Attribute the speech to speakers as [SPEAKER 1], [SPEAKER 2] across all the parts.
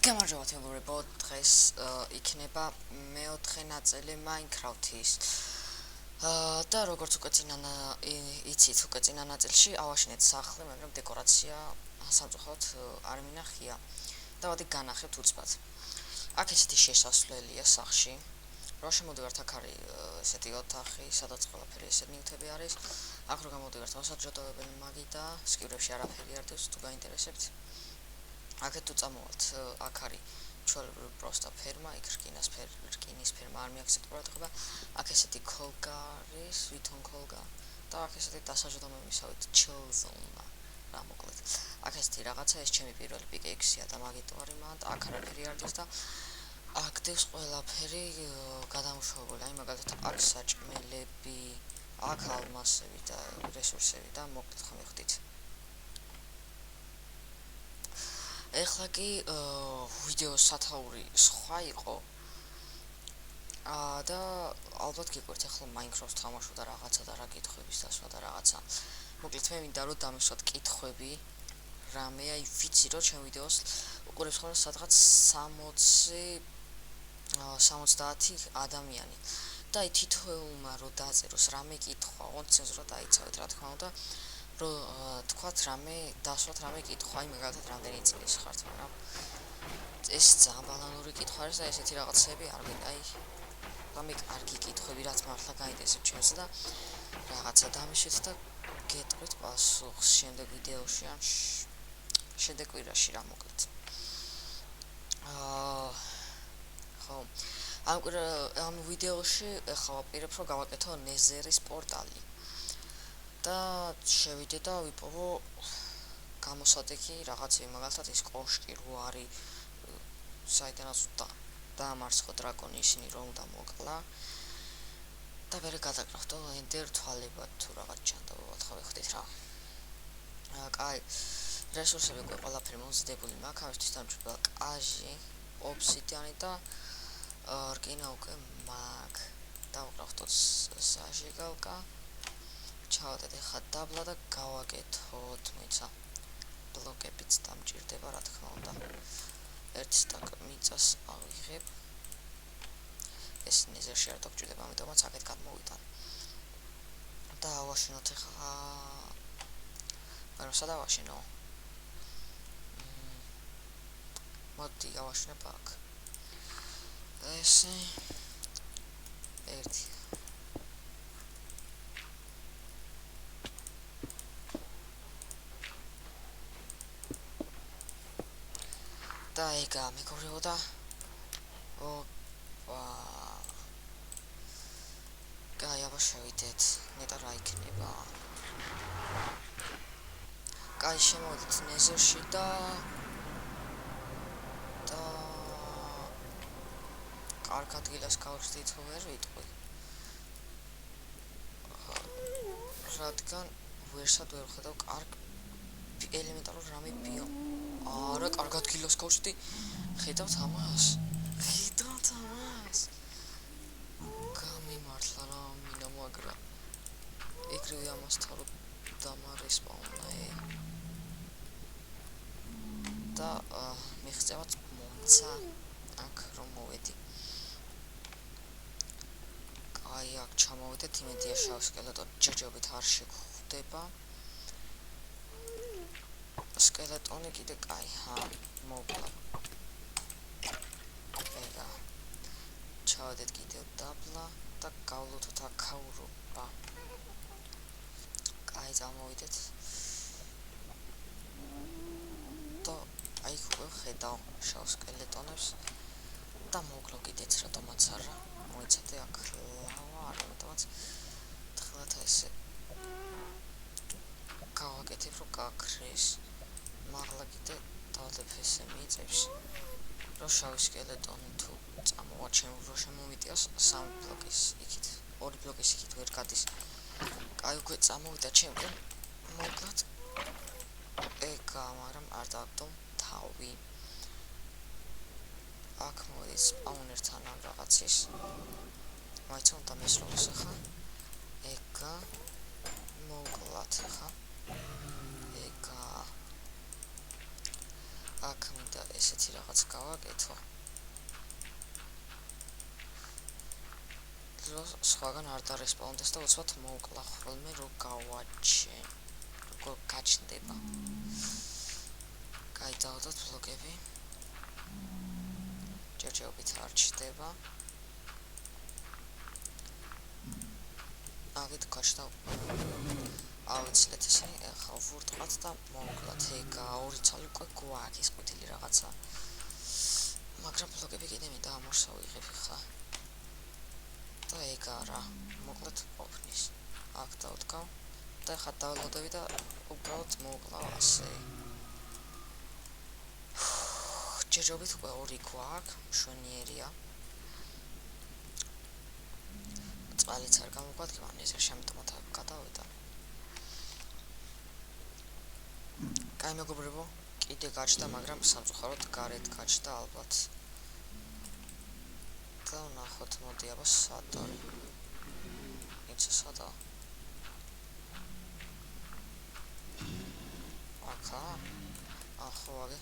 [SPEAKER 1] გამარჯობათ მეგობრებო, დღეს იქნება მეოთხე ნაწილი Minecraft-ის. და როგორც უკვე იცით, უკვე წინა ნაწილში ავაშენეთ სახლი, მაგრამ დეკორაცია სამწუხაროდ არ მინახია. დავადი განახებთ უცბად. აქ ესეთი შესასვლელია სახლში. რო შემოდივართ, აქ არის ესეთი ოთახი, სადაც ყველაფერი ესეთი ნივთები არის. აქ რო გამოდივართ, მოსაჯდოებენ მაგი და სკივრებში არაფერი არ დევს, თუ გაინტერესებთ. აქეთ თუ წამოვალთ, აქ არის ჩვეულებრივი პროსტა ფერმა, იქ რკინის ფერმა არ მიაქცევთ ყურადღება. აქ ესეთი ქოლგა არის, ვითომ ქოლგა და აქ ესეთი დასაჯდომებისავით chill zone-ა, რა მოკლედ. აქ ესეთი რაღაცა, ეს ჩემი პირველი პიკექსია და მაგით ვარ იმან, აქ არაფერი არ დის და აქ დევს ყველაფერი გადამუშავებული, აი მაგალითად აქ საჭმელები, აქ ალმასები და რესურსები და მოკლედ ხომ მივხვდით. ეხლა კი ვიდეოს სათაური სხვა იყო და ალბათ გიყვართ ეხლა Minecraft თამაშო და რაღაცა და რა კითხვების დასვა და რაღაცა. მოკლედ მე მინდა რომ დამისვათ კითხვები რამე, აი ვიცი რომ ჩემ ვიდეოს უყურებს ხოლმე სადღაც 60 ადამიანი და აი თითოეულმა რო დაწეროს რამე კითხვა, ოღონდ ცენზურა დაიცავეთ რა თქმა უნდა. თქვათ რამე დასვათ რამე კითხვა, აი მაგალითად რამდენი წლის ხართ, მაგრამ ეს ძალიან ბანალური კითხვა არის და ესეთი რაღაცები არ გვინდა, აი რამე კარგი კითხვები, რაც მართლა გაინტერესებს ჩემს და რაღაცა დამიშვით და გეტყვით პასუხს შემდეგ ვიდეოში ან შემდეგ კვირაში რა მოკლედ. ხო, ამ ვიდეოში ახლა ვაპირებ რომ გავაკეთო ნეზერის პორტალი. და შევიდე და ვიპოვო გამოსატექი რაღაცები, მაგალითად ის კოშკი რო არის საიდანაც დაამარცხო დრაკონი, ისინი რომ უნდა მოკლა და მერე გადაკრახტო ender თვალებად თუ რაღაც ჩანდავოთ, ხო ვიხდით რა. კაი, რესურსები ყველაფერი მომზადებული მაქვს, ამისთვის დამჭირდება კაჟი, ობსიდიანი და რკინა უკვე მაქვს. დავყრახტოთ საჟიგალკა. ჩავატეთ ახლა დაბლა და გავაკეთოთ, მოიცა ბლოკებიც დამჭირდება რა თქმა უნდა. ერთ სტაკ მიწას ავიღებ. ეს ნეზერში არ დაგჭირდება, ამიტომაც აქეთ გადმოვიტან. და ავაშენოთ ახლა. მაგრამ სად ავაშენო? მოდი ავაშენებ აქ. ესე ერთი და ეგა მეგობრებო და კაი, აბა შევიდეთ, ნეტა რა იქნება. კაი, შემოვიდეთ ნეზერში და კარგ ადგილას გავხსნით ვერ ვიტყვი. რადგან ვერსად ვერ ვხედავ კარგ ელემენტარულ რამე ბიო. არა, კარგ ადგილას გავხსნი. ხედავთ ამას? გამიმართლა რა მინა მაგრა. ეგრევე ამასთან რომ დამარესპაუნა და მიღწევაც მომცა აქ რომ მოვედი. კაი, აქ ჩამოვედეთ, იმედია შავ სკელეტონი ჯერჯერობით არ შეგხვდება. სკელეტონი კიდე კაი, მოვკლა. ეგა. ჩავედეთ კიდევ დაბლა და გავლოთოთ აქაურობა. კაი, წამოვიდეთ. და აი ხო ხედავ შავ სკელეტონებს და მოვკლო კიდეც რატომაც არა. მოიცადე აქ ლავა, არამედ თხილათ ესე გავაკეთებ რომ გაქრეს. მაღლა კიდე დავდებ ესე მიწებს. რო შავი სკელეტონი თუ წამოვაჩენ რო შემომიტიოს 3 ბლოკის იქით, 2 ბლოკის იქით ვერ გადის. კაი, უკვე წამოვიდა ჩემკენ. მოკლედ ეგა, მაგრამ არ დავდო თავი. აქ მოდის სპაუნერთან ამ რაღაცის. მაიცა უნდა მესროლოს ახლა. ეგა მოკლათ ახლა. ეგა აქ მინდა ესეთი რაღაც გავაკეთო. სხვაგან არ დარესპონდეს და უცბად მოვკლა ხოლმე რო გავაჩენ. როგორ გაჩნდება. გაიდაოდოთ ბლოკები. ჯერჯერობით არ ჩდება. აგეთ გაჩნდა. ავიცილეთ ისინი, ახლა ვურტყათ და მოვკლათ. ეგა ორი ცალი უკვე გვაქვს ის ყვითელი რაღაცა. მაგრამ ბლოკები კიდე მინდა ამორსა ვიღებ ხა. და ეგ არა, მოკლედ ყოფნის. აქ დავდგავ და ხა დავლოდები და უბრალოდ მოვკლავ ასე. ჯერჯერობით უკვე ორი გვაქვს, მშვენიერია. წყალიც არ გამოგვადგა, ეს შემდგომად გადავიდა. კაი მეგობრებო, კიდე გაჩნდა, მაგრამ სამწუხაროდ გარეთ გაჩნდა ალბათ. და ვნახოთ, მოდი აბა სად არის. იცი სადაა? აქა? ახო ვაგე.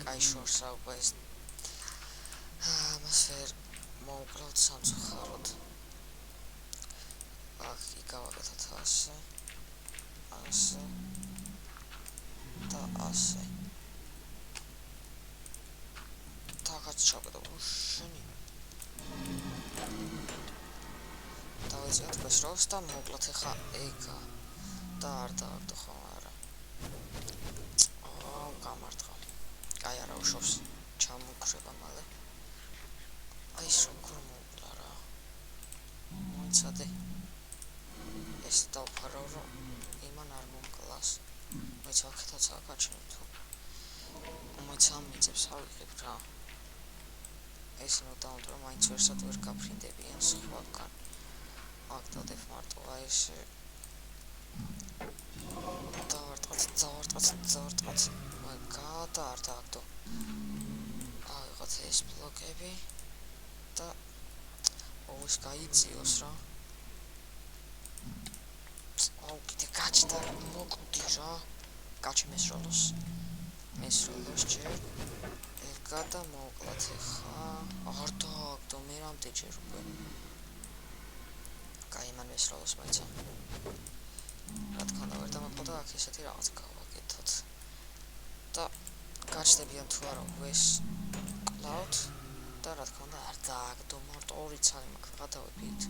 [SPEAKER 1] კაი შორსა უკვე ეს. მას ვერ მოვკლავთ სამწუხაროდ. აქ იგავაკეთოთ ასე. ასე. და ასე. თაღაც ჩავკეტო უშენი. დავეძიოთ გასროს და მოკლათ ახლა ეგა. და არ დააგდო ხო არა. გამარტყა. კაი არა უშობს. ჩამოგრება მალე. აი ეს როგორ მოვკლა რა. მოიცადე. ეს დავფარავ რომ იმან არ მომკლას. მოიცა აქეთაც აკაჩნო თუ. მოიცა მიწებს ავიღებ რა. ეს ნოდაუნდრო მაინც ვერსად ვერ გაფრინდებიან სხვაგან. აქ დადებ მარტო აი ესე. დავარტყათ. მაგადა არ დააგდო. ავიღოთ ეს ბლოკები და ოს გაიწიოს რა. აუ კიდე გაჩნდა მოკვდი რა. გაჩი მესროლოს ჯერ. ეგა და მოვკლათ ახლა. არ დააგდო მე რამდენჯერ უკვე. კაი მან მესროლოს მოიცა. რა თქმა უნდა ვერ დამაყო და აქ ესეთი რაღაც გავაკეთოთ. და გაჩნდებიან თუ არა ეს კლაუდ და რა თქმა უნდა არ დააგდო მარტო ორი ცალი მაქვს გადავებით.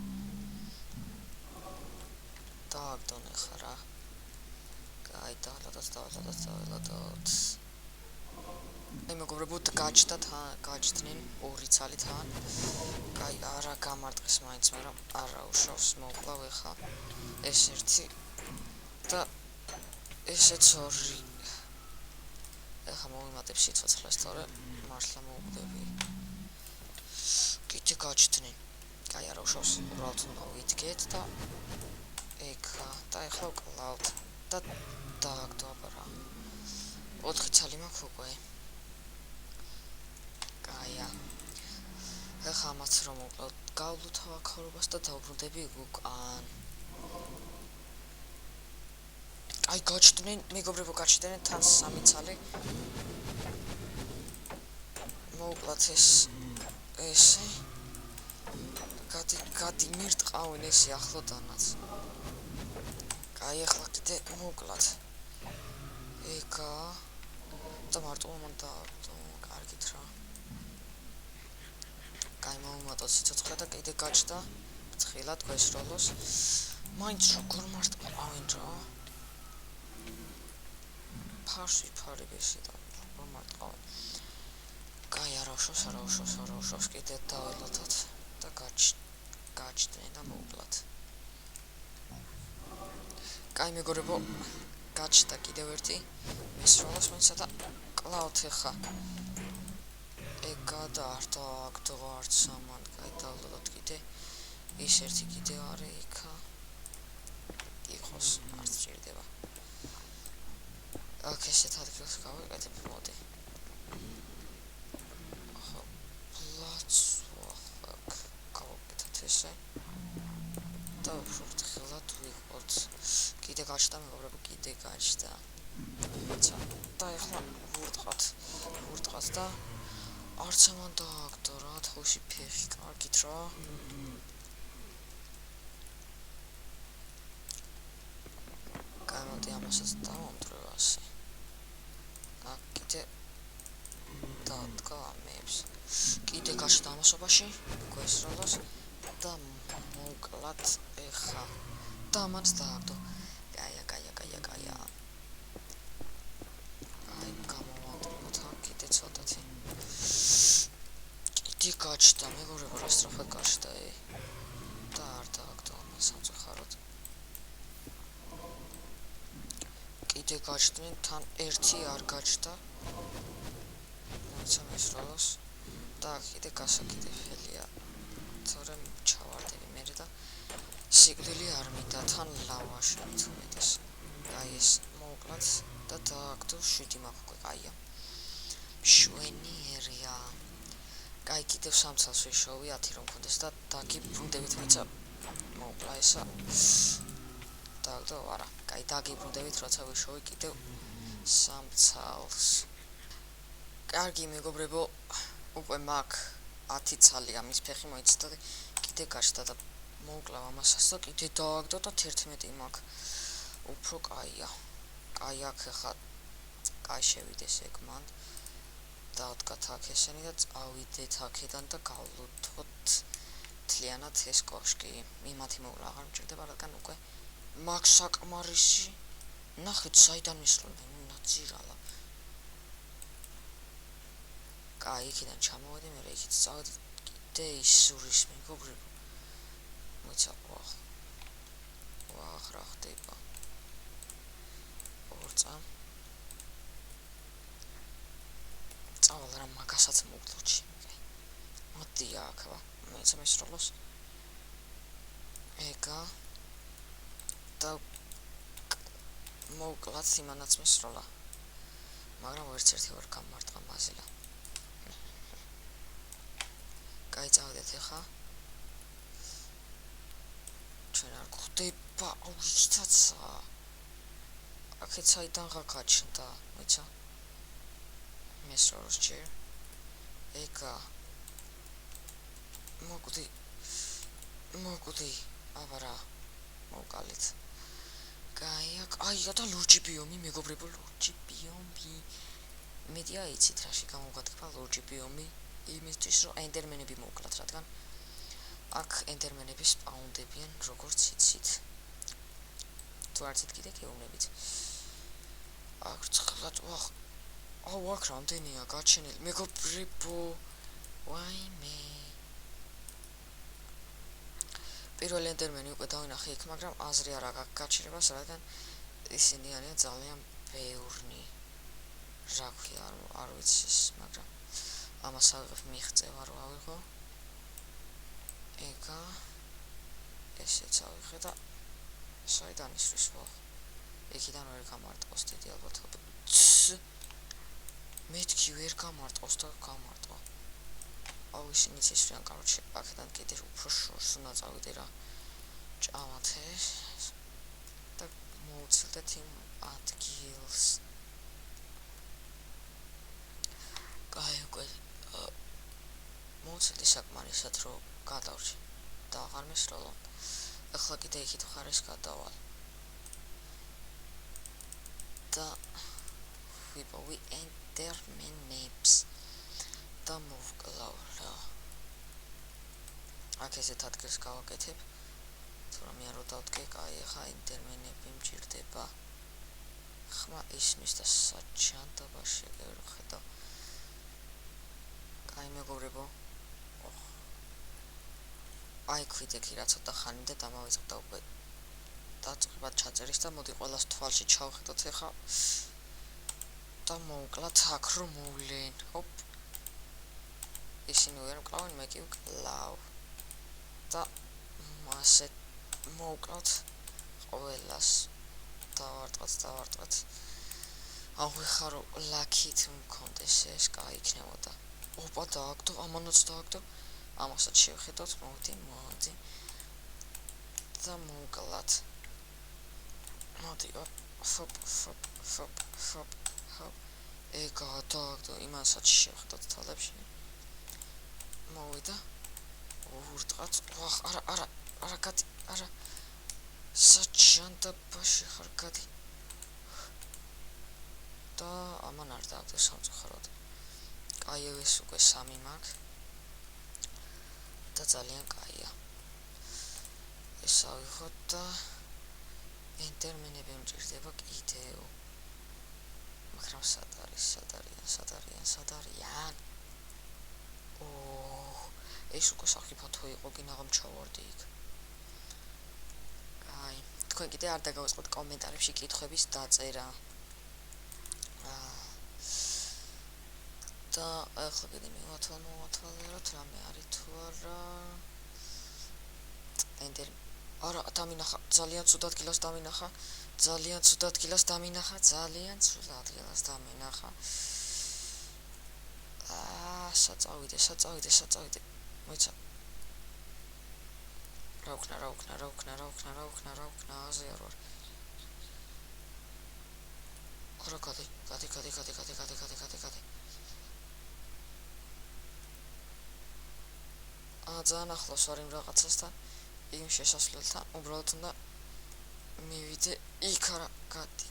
[SPEAKER 1] დააგდონ ახლა რა. კაი დავალოთ. აი მეგობრებო გაჩნდნენ ორი ცალი თან. კაი არა გამარტყეს მაინც, მაგრამ არა უშავს მოვკლავ ახლა. ეს ერთი და ესეც ორი. ახლა მოვიმატებ სიცოცხლეს თორე მართლა მოვკვდები. კიდე გაჩნდნენ. კაი არა უშავს, უბრალოდ მოვიდგეთ და ეგა და ახლა ვკლავთ და დააგდო აბა რა. 4 ცალი მაქვს უკვე. კაია. ახლა ამაც რომ ვკლავთ, გავვლუთავ აქ ხორობას და დავბრუნდები უკან. აი გაჩნდნენ, მეგობრებო გაჩნდნენ თან 3 ცალი. მოვკლათ ესე. გადი მირტყავენ ესე ახლოდანაც. კაი ახლა კიდე მოვკლათ. ეგა და მარტო მან დააგდო, კარგით რა. კაი მოვიმატოთ სიცოცხლე და კიდე გაჩნდა. ცხილად გვესროლოს. მაინც როგორ მარტყავენ რა. ფარში ფარებეში და როგორ მარტყავენ. კაი არა უშავს კიდე დაველოთოთ და გაჩნდნენ და მოვკლათ. კაი მეგობრებო, გაჩნდა კიდევ ერთი მესროლოს მოიცა და კლავთ ახლა. ეგა და არ დააგდო არც ამან, კაი დავველოთ კიდე. ის ერთი კიდე არის იქა. იყოს, არც ჭირდება. აქ ესეთ ადგილს გავაკეთებ, მოდი. ახლა პლაცვა გავაკეთოთ ესე. და უფრო ფრთხილად ვიყოთ. კიდე გაჩნდა მეგობრებო, კიდე გაჩნდა. და ეხლა ვურტყავთ და არც ამან დააგდო რა, თავისი ფეხი კარგით რა. გამოდი ამასაც დავამტვრევასი. აქ კიდე დადგა ამებს. კიდე გაჩნდა ამასობაში, გვესროლოს და მოუკლათ ეხა. და ამაც დააგდო. კაია. აი გამოვანტროთ აქ კიდე ცოტათი. კიდე გაჩნდა მეგობრებო, რა სწრაფად გაჩნდა და არ დააგდო ამას სამწუხაროდ. კიდე გაჩნდნენ, თან ერთი არ გაჩნდა. მოიცა მესროლოს და კიდე გასაკიდებელია. თორემ ჩავარდები მერე და სიკვდილი არ მინდა, თან ლავაში უმეტეს. აი ეს მოუკლათ და დააგდო 7 მაქვს უკვე, კაია. მშვენიერია. კაი, კიდევ 3 წელს ვიშოვი 10 რომ მქონდეს და დაგიბრუნდებით, მოიცა მოუკლა ესა. დააგდო, არა. კაი, დაგიბრუნდებით, როცა ვიშოვი კიდევ 3 წელს. კარგი მეგობრებო, უკვე მაქვს 10 წალი ამის ფეხი მოიცდა და კიდე გაჩნდა და მოუკლავ ამასაც და კიდე დააგდო და 11 მაქვს. უფრო კაია. კაი, აქ ხა კაი შევიდეს ეგ მან. დავდგათ აქ ესენი და წავიდეთ აქედან და გავლუთოთ თლიანად ეს კოშკი. იმათი მოვლა აღარ მჭირდება, რადგან უკვე მაქვს საკმარისი. ნახეთ, საიდან მისროლდა, ნაძირალა. კაი, იქიდან ჩამოვედი, მერე იქით წავედი კიდე ისურის მეგობრებო. მოიცა, ვახ რა ხდება. ორწა. წავალ რა მაგასაც მოვდლოჩი. მოდი აქ, მოიცა მისროლოს. ეგა და მოუკლათ იმანაც მისროლა. მაგრამ ერთ-ერთი ვერ გამარტყა მაზილა. კაი, წავედეთ ეხა. ჩვენ არ გვხდება, იქითაცა. აქეთ საიდან გაჩნდა, მოიცა? მესროლოს ჯერ. ეგა. მოკვდი. აბარა. მოვკალით. კაია და ლურჯი ბიომი, მეგობრებო, ლურჯი ბიომი. მედია იცით რაში გამოვადგება ლურჯი ბიომი. იმისთვის რომ ენდერმენები მოვკლათ, რადგან აქ ენდერმენები სპაუნდებიან, როგორც იცით. თუ არ იცით კიდე გეუბნებით. აქ ცხლად, აქ რამდენია გაჩენილი, მეგობრებო. ვაიმე. პირველი ენდერმენი უკვე დავინახე იქ, მაგრამ აზრი არ აქვს გაჩერებას, რადგან ისინი არიან ძალიან ბევრნი. რა ქვია, არ ვიცი ეს, მაგრამ ამას ავიღებ მიღწევა რო ავიღო. ეგა ესეც ავიღე და საიდან ისრის ვახ. იქიდან ვერ გამარტყოს დიდი ალბათობით. მეთქი ვერ გამარტყოს და გამარტყო. აუ ისინი ისრიან, კაროჩე, აქედან კიდე უფრო შორს უნდა წავიდე რა. ჭამათე და მოვცილდეთ იმ ადგილს. კაი, უკვე მოვცილდი საკმარისად რომ გადავრჩი და აღარ მესროლო. ახლა კიდე იქით მხარეს გადავალ. და ვიპოვი ენდერმენებს და მოვკლავ რა. აქ ესეთ ადგილს გავაკეთებ. თუ რამე არ დავდგე, კაი, ახლა ენდერმენები მჭირდება. ხმა ისმის და საჩანტობა შეგერხედა. კაი მეგობრებო. აი ქვიდექი რა ცოტა ხანი და დამავიწყდა უკვე დაწყება ჩაწერის და მოდი ყველას თვალში ჩავხედოთ ეხა და მოვკლათ აქ რომ მოვლენ. ჰოპ. ისინი ვერ მკლავენ, მე კი ვკლავ. და მასე მოვკლავთ ყველას. დავარტყათ. ეხა რომ ლაქით მქონდეს ეს, კაი იქნებოდა. ოპა, დააგდო, ამანაც დააგდო. ამასაც შევხედოთ, მოდი და მოვკლათ. მოდი ჰოპ გადააგდო იმასაც შევხედოთ თვალებში მოვიდა ურტყაც არა გადი არა საჩანდაბაში ხარ გადი და ამან არ დააგდო სამწუხაროდ კაი ეს უკვე 3 მაქვს და ძალიან კაია ეს ავიღოთ და ინტერმენები მჭირდება კიდევ მაგრამ სად არიან ეს უკვე სახი ფოთო იყო გინაღამ ჩავარდი იქ აი თქვენ კიდე არ დაგავიწყოთ კომენტარებში კითხვების დაწერა და ახლა კიდე მოვათვალიეროთ რამე არის თუ არა ენტერ არა დამინახა ძალიან ცუდად გილას დამინახა საწავიდე მოიცა რა უკნა აზე არ ვარ არა გადი ძალიან ახლოს ვარ იმ რაღაცასთან იმ შესასვლელთან უბრალოდ უნდა მივიდე იქ არა გადი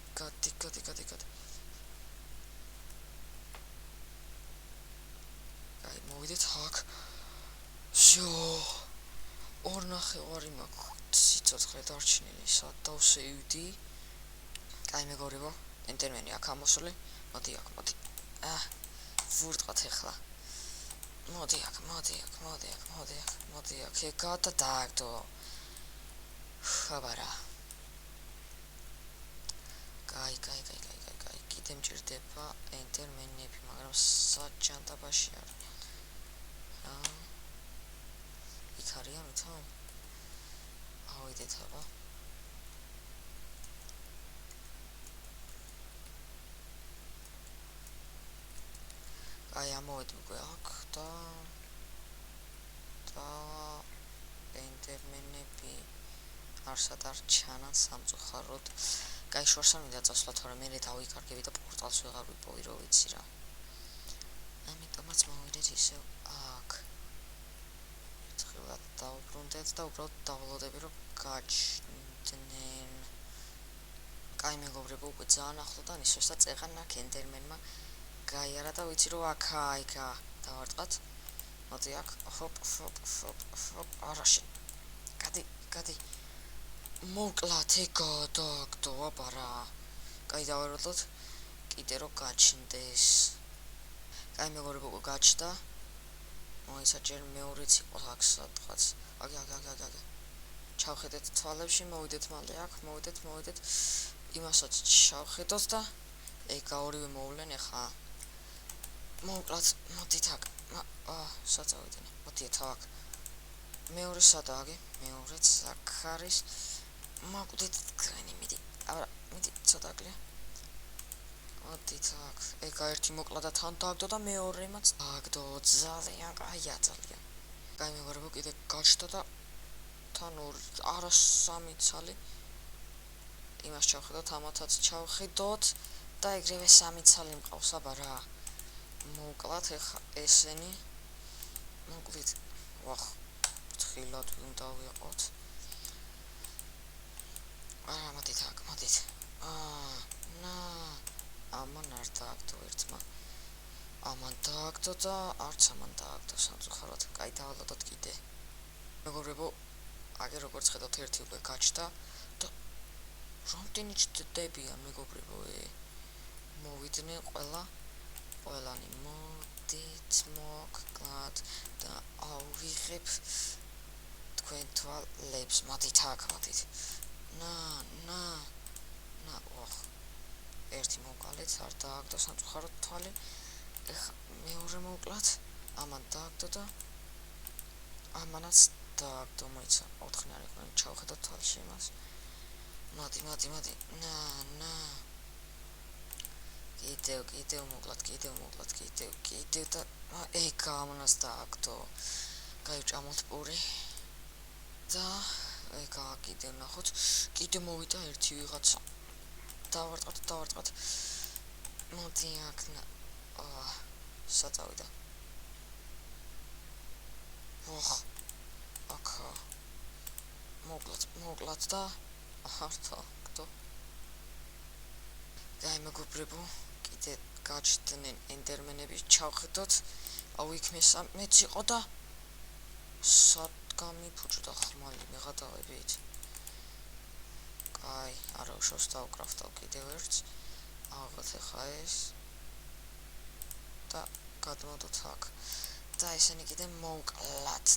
[SPEAKER 1] აი მოვიდეთ აქ შო 2.5 მაქვს სიცოცხლე დარჩენილი სად დავსევდი კაი მეგობრებო ინტერმენი აქ ამოსული მოდი ვურტყათ ახლა მოდი აქ ეგა და დააგდო ხაბარა კაი კიდე მჭირდება ინტერმენები მაგრამ საჩანდაბაში არის იქ არიან ვითომ ავიდეთ აბა აი ამოვედი უკვე აქ და ინტერმენები არსად არ ჩანან სამწუხაროდ კაი შორს არ მინდა წასვლა თორემ მე დავიკარგები და პორტალს ვეღარ ვიპოვი რო ვიცი რა ამიტომაც მოვიდეთ ისევ აქ ერთხელაც დავბრუნდეთ და უბრალოდ დავლოდები რომ გაჩნდნენ კაი მეგობრებო უკვე ძალიან ახლოდან ისევ და წეღან აქ ენდერმენმა გაიარა და ვიცი რომ აქა დავარტყათ მოდი აქ ჰოპ არაში გადი მოკლათ ეგა დააგდო აბარა კაი დავარულოთ კიდე რომ გაჩნდეს კაი მეგობრებო უკვე გაჩნდა მოიცა ჯერ მეორეც იყო აქ სადღაც აგ ჩავხედეთ თვალებში მოვიდეთ მალე აქ მოვიდეთ იმასაც ჩავხედოთ და ეგა ორივე მოვლენ ახლა მოკლათ მოდით აქ საწავიდენი მოდით აქ მეორე სადააგე მეორეც აქ არის მოკლით თქვენი მიდი ცოტაკლია მოდით აქ ეგა ერთი მოკლა და თან დააგდო და მეორემაც დააგდო ძალიან კაია კაი მეგობრებო კიდე გაჩნდა და თან არა 3 ცალი იმას ჩავხედოთ ამათაც ჩავხედოთ და ეგრევე 3 ცალი მყავს აბარა მოკლათ ახლა ესენი მოკლით თხილად უნდა ვიყოთ მოდით ამან არ დააგდო ერთმა ამან დააგდო და არც ამან დააგდო სამწუხაროდ კაი დავალოდოთ კიდე მეგობრებო აგერ როგორც ხედავთ ერთი უკვე გაჩნდა და რამდენი ჩდებიან მეგობრებო მოვიდნენ ყველანი მოდით მოკლათ და ავიღებ თქვენ თვალებს მოდით აქ ერთი მოვყალეთ არ დააგდო სამწუხაროდ თვალი ეხლა მეორე მოკლათ ამან დააგდო და ამანაც დააგდო მოიცა 4 არის ყველა ჩავხედოთ თვალში იმას მოდი კიდევ მოკლათ და ეგა ამანაც დააგდო გაიჭამოთ პური და ეგა კიდევ ნახოთ კიდე მოვიდა ერთი ვიღაცა დავარტყოთ. მოდი აქ საწავიდა. აქ მოკლათ და ართო. მეგობრებო, კიდე გაჩნდნენ ენდერმენები, ჩავხედოთ. იქ მეც იყო და სად გამიფუჭდა ხმალი მეღადავებით. კაი, არა უშავს დავკრავთავ კიდევ ერთს. ავიღოთ ახლა ეს და გადმოდოთ აქ. და ესენი კიდე მოვკლათ.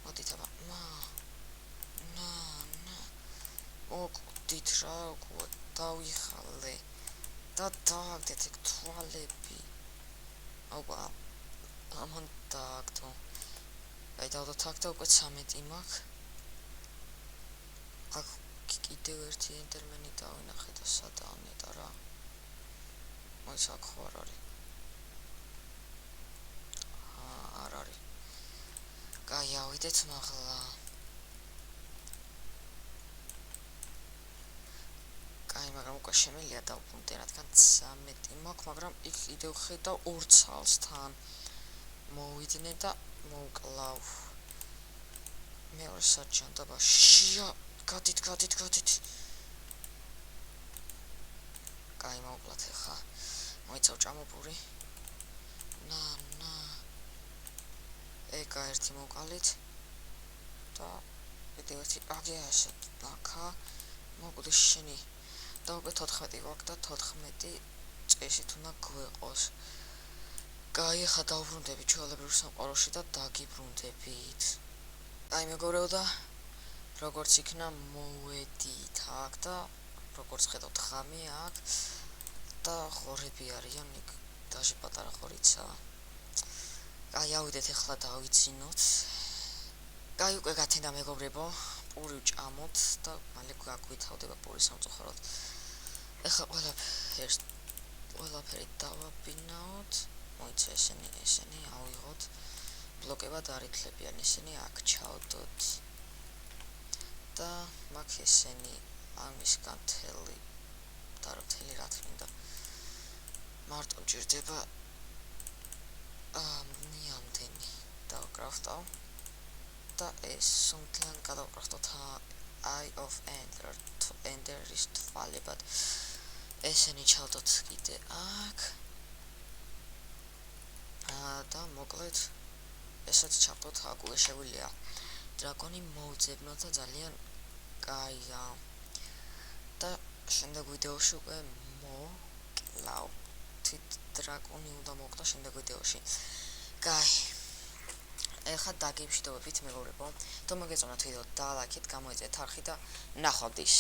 [SPEAKER 1] მოდით აბა. მოგდით რა, უკვე დავიხალე და დააგდეთ ეგ თვალები. ამან დააგდო. აი დავდოთ აქ და უკვე 13 მაქვს. აქ კიდევ ერთი ენდერმენი დავინახე და სადაა ნეტა რა. მოიც აქ ხო არ არის. არ არის. კაი, ავიდეთ მაღლა. მაგრამ უკვე შემიძლია დავბრუნდე, რადგან 13 მაქვს, მაგრამ იქ კიდევ ხედავ 2 ცალს თან. მოვიდნენ და მოვკლავ. მეორე საჯანდაბაშია. გადით. კაი, მოვკლათ ახლა. მოიცავ ჭამობური. ეგა ერთი მოვყალით. და კიდევ ერთი აგია ესე. აქა მოგვდის შენი. და უკვე 14 გვაქვს და 14 წესით უნდა გვეყოს. კაი, ახლა დავბრუნდები ჩვეულებრივ სამყაროში და დაგიბრუნდებით. აი მეგობრებო და როგორც იქნა მოვედით აქ და როგორც ხედავთ ხამი აქ და ღორები არიან იქ დაჟე პატარა ღორიცაა. კაი, ავიდეთ ახლა დავიცინოთ. კაი, უკვე გათენდა მეგობრებო, პური ვჭამოთ და მალე გაგვითავდება პური სამწუხაროდ. ახლა ყველაფერი დავაბინაოთ. მოიცა ესენი ავიღოთ. ბლოკებად არ იქლებიან ესენი, აქ ჩავდოთ. და მაგ ესენი ამისგან მთელი რა თქმა მარტო მჭირდება ნიამდენი დავკრავთავ და ეს სუნთლან გადავკრავთოთ Eye of Enderis თვალებად. ესენი ჩავდოთ კიდე აქ და მოკლედ ესაც ჩავდოთ აქ. უკვე შეგვიძლია დრაკონი მოვძებნოთ და ძალიან კაია. და შემდეგ ვიდეოში უკვე მოკლავ. დრაკონი უნდა მოვკლავ შემდეგ ვიდეოში. კაი, ეხლა დაგემშვიდობებით მეგობრებო. თუ მოგეწონათ ვიდეო, დალაიქეთ, გამოეწეთ არხი და ნახვამდის.